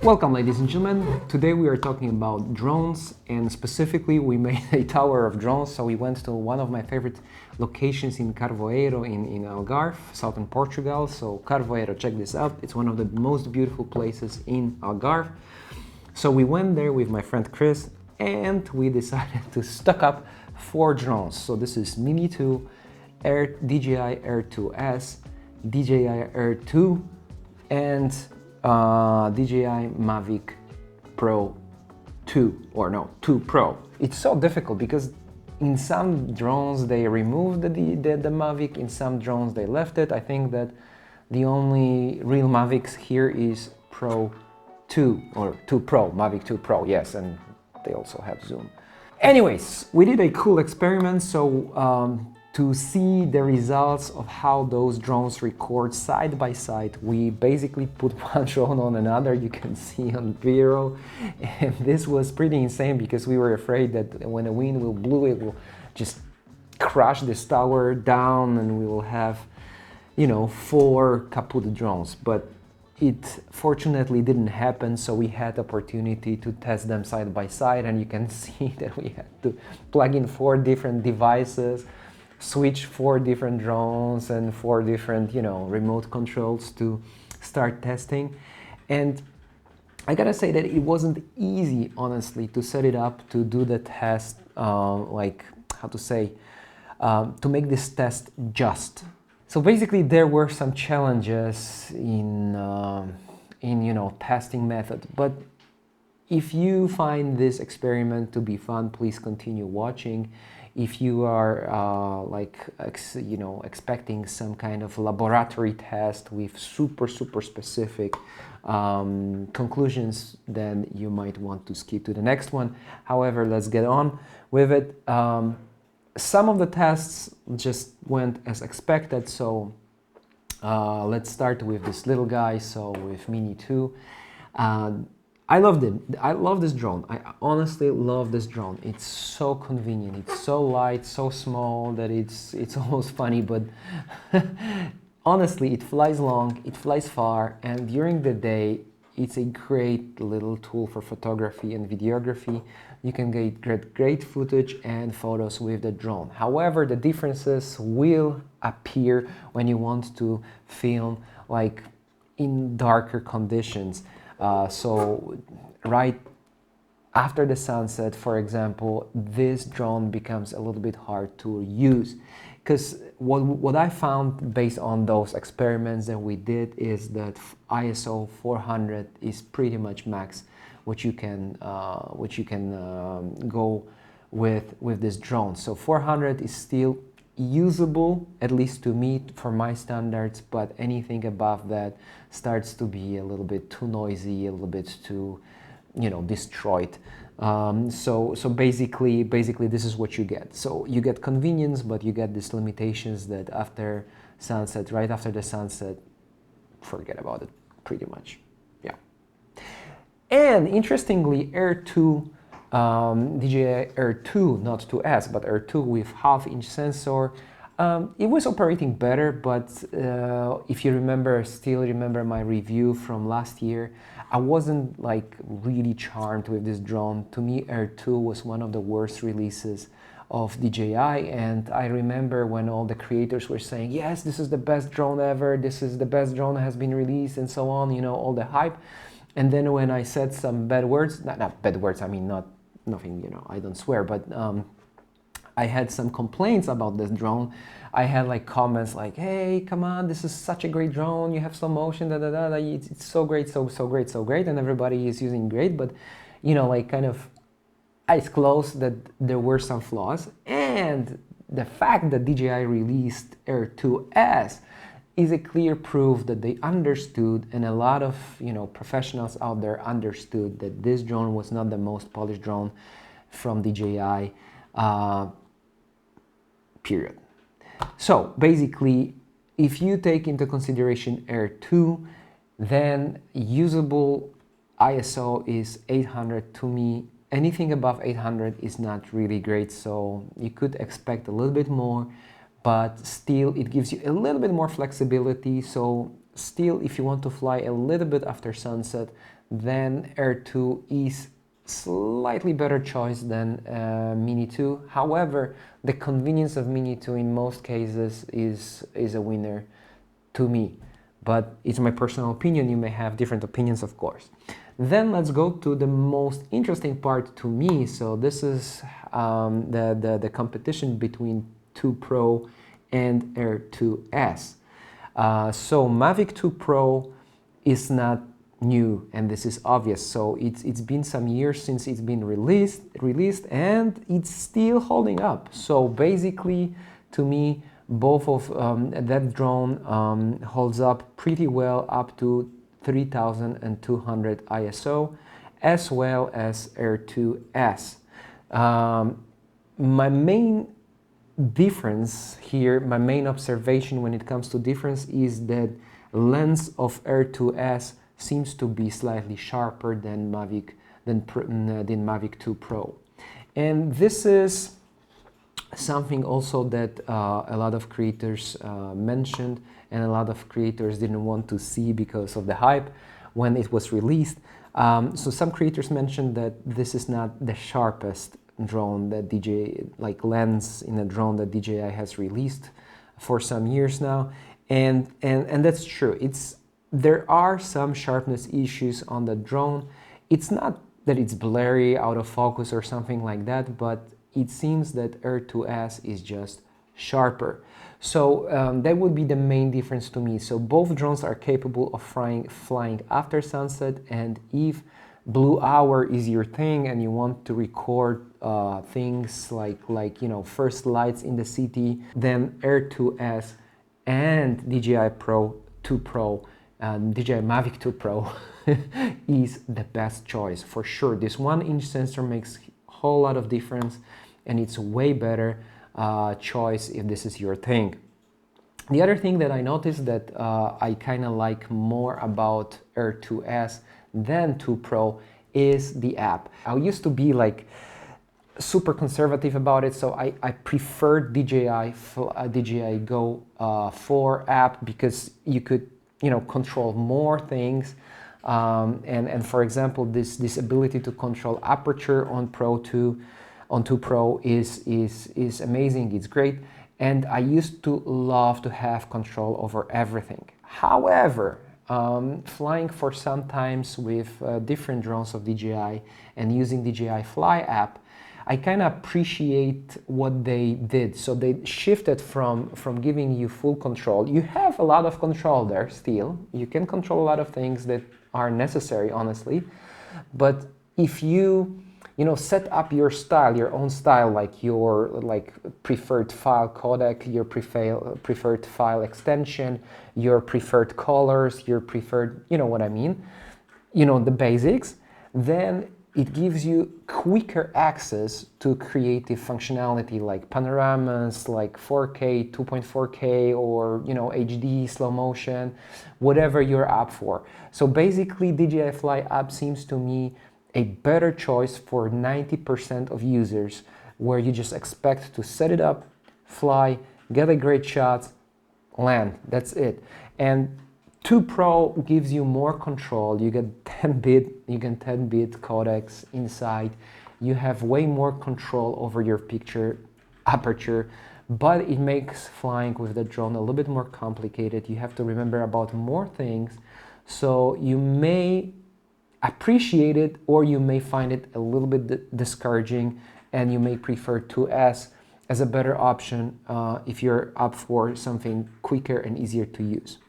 Welcome, ladies and gentlemen. Today we are talking about drones, and specifically we made a tower of drones. So we went to one of my favorite locations in Carvoeiro in Algarve, southern Portugal. So Carvoeiro, check this out. It's one of the most beautiful places in Algarve. So we went there with my friend Chris, and we decided to stock up 4 drones. So this is Mini2, DJI Air 2S, DJI Air 2, and DJI Mavic Pro 2, or no, 2 Pro. It's so difficult because in some drones they removed the Mavic, in some drones they left it. I think that the only real Mavics here is Pro 2 or 2 Pro, Mavic 2 Pro, yes, and they also have zoom. Anyways, we did a cool experiment, so to see the results of how those drones record side by side, we basically put one drone on another. You can see on video, and this was pretty insane because we were afraid that when the wind will blow, it will just crush this tower down and we will have, you know, 4 kaput drones. But it fortunately didn't happen, so we had opportunity to test them side by side, and you can see that we had to plug in 4 different devices, switch 4 different drones and 4 different, you know, remote controls to start testing. And I gotta say that it wasn't easy, honestly, to set it up to do the test, like, how to say, to make this test just. So basically there were some challenges in you know, testing method, but if you find this experiment to be fun, please continue watching. If you are you know, expecting some kind of laboratory test with super specific conclusions, then you might want to skip to the next one. However, let's get on with it. Some of the tests just went as expected, so let's start with this little guy. So with Mini2, I loved it. I love this drone. I honestly love this drone. It's so convenient. It's so light, so small that it's almost funny, but honestly, it flies long, it flies far, and during the day, it's a great little tool for photography and videography. You can get great footage and photos with the drone. However, the differences will appear when you want to film like in darker conditions. So right after the sunset, for example, this drone becomes a little bit hard to use, because what I found based on those experiments that we did is that ISO 400 is pretty much max what you can go with this drone. So 400 is still usable, at least to me, for my standards, but anything above that starts to be a little bit too noisy, a little bit too, you know, destroyed. So basically this is what you get. So you get convenience, but you get these limitations that after sunset, right after the sunset, forget about it, pretty much. Yeah. And interestingly, Air 2, DJI Air 2, not 2S, but Air 2 with half-inch sensor, it was operating better, but if you remember, still remember my review from last year, I wasn't like really charmed with this drone. To me, Air 2 was one of the worst releases of DJI, and I remember when all the creators were saying, yes, this is the best drone ever, this is the best drone that has been released, and so on, you know, all the hype. And then when I said some bad words, not bad words, I mean, nothing, you know, I don't swear, but I had some complaints about this drone. I had like comments like, hey, come on, this is such a great drone, you have slow motion, it's so great, so great, and everybody is using great, but, you know, like kind of eyes closed that there were some flaws. And the fact that DJI released Air 2S is a clear proof that they understood, and a lot of, you know, professionals out there understood that this drone was not the most polished drone from DJI, period. So basically, if you take into consideration Air 2, then usable ISO is 800. To me, anything above 800 is not really great, so you could expect a little bit more, but still it gives you a little bit more flexibility. So still, if you want to fly a little bit after sunset, then Air 2 is slightly better choice than Mini2. However, the convenience of Mini2 in most cases is a winner to me. But it's my personal opinion. You may have different opinions, of course. Then let's go to the most interesting part to me. So this is the competition between 2 Pro and Air 2S. So Mavic 2 Pro is not new, and this is obvious. So it's been some years since it's been released, and it's still holding up. So basically, to me, both of that drone holds up pretty well up to 3200 ISO, as well as Air 2S. My main difference here, my main observation when it comes to difference is that lens of Air 2S seems to be slightly sharper than Mavic 2 Pro. And this is something also that a lot of creators mentioned, and a lot of creators didn't want to see because of the hype when it was released. So some creators mentioned that this is not the sharpest drone that lens in a drone that DJI has released for some years now, and that's true. There are some sharpness issues on the drone. It's not that it's blurry, out of focus or something like that, but it seems that Air 2S is just sharper. So that would be the main difference to me. So both drones are capable of flying after sunset, and if blue hour is your thing and you want to record things like first lights in the city, then Air 2S and DJI Mavic 2 Pro is the best choice for sure. This 1-inch sensor makes a whole lot of difference, and it's a way better choice if this is your thing. The other thing that I noticed that I kind of like more about Air 2S than 2 Pro is the app. I used to be super conservative about it, so I preferred DJI Go 4 app because you could control more things, and for example, this ability to control aperture on 2 Pro is amazing. It's great, and I used to love to have control over everything. However, flying for sometimes with different drones of DJI and using DJI Fly app, I kind of appreciate what they did. So they shifted from giving you full control. You have a lot of control there still. You can control a lot of things that are necessary, honestly. But if you set up your style, your own style, like your preferred file codec, your preferred file extension, your preferred colors, your preferred, what I mean, the basics, then it gives you quicker access to creative functionality like panoramas, like 4K, 2.4K, or HD, slow motion, whatever you're up for. So basically, DJI Fly app seems to me a better choice for 90% of users, where you just expect to set it up, fly, get a great shot, land. That's it. And 2 Pro gives you more control. You get 10-bit codecs inside. You have way more control over your picture aperture, but it makes flying with the drone a little bit more complicated. You have to remember about more things. So you may appreciate it, or you may find it a little bit discouraging, and you may prefer 2S as a better option if you're up for something quicker and easier to use.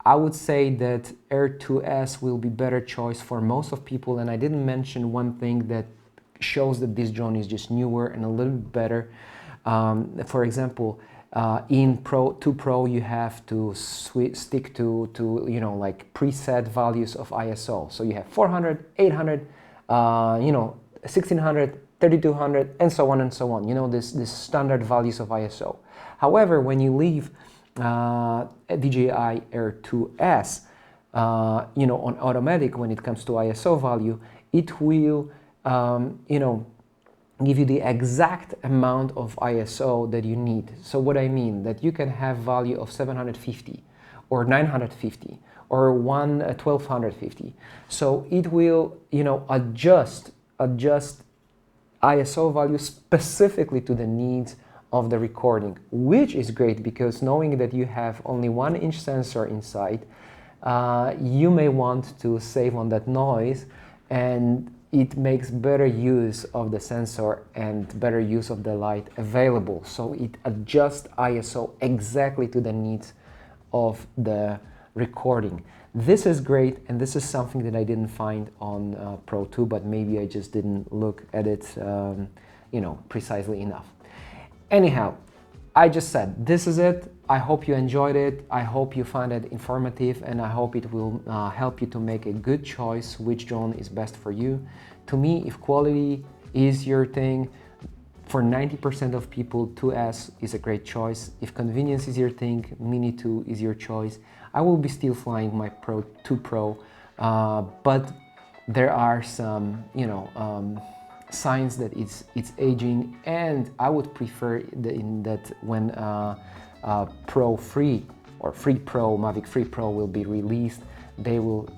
I would say that Air 2S will be better choice for most of people, and I didn't mention one thing that shows that this drone is just newer and a little bit better. For example, in 2 Pro you have to stick to preset values of ISO. So you have 400, 800, 1600, 3200, and so on and so on. This standard values of ISO. However, when you leave DJI Air 2S, on automatic when it comes to ISO value, it will, give you the exact amount of ISO that you need. So what I mean, that you can have value of 750 or 950 or one 1250. So it will, you know, adjust ISO value specifically to the needs of the recording, which is great because knowing that you have only 1-inch sensor inside, you may want to save on that noise, and it makes better use of the sensor and better use of the light available. So it adjusts ISO exactly to the needs of the recording. This is great, and this is something that I didn't find on Pro 2, but maybe I just didn't look at it, you know, precisely enough. Anyhow, I just said, this is it. I hope you enjoyed it. I hope you found it informative, and I hope it will help you to make a good choice which drone is best for you. To me, if quality is your thing, for 90% of people, 2S is a great choice. If convenience is your thing, Mini2 is your choice. I will be still flying my Pro 2 Pro, but there are some, you know, signs that it's aging, and I would prefer that when Pro 3 or 3 Pro, Mavic 3 Pro will be released, they will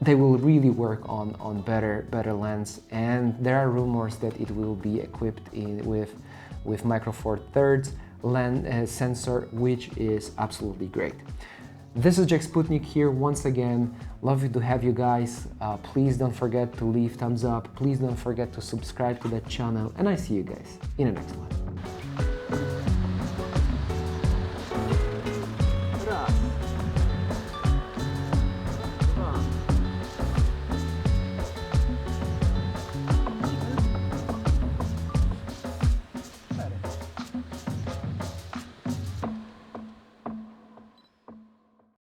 really work on better lens, and there are rumors that it will be equipped with Micro Four Thirds lens sensor, which is absolutely great. This is Jacek Sputnik here once again. Love to have you guys. Please don't forget to leave thumbs up. Please don't forget to subscribe to that channel, and I see you guys in the next one.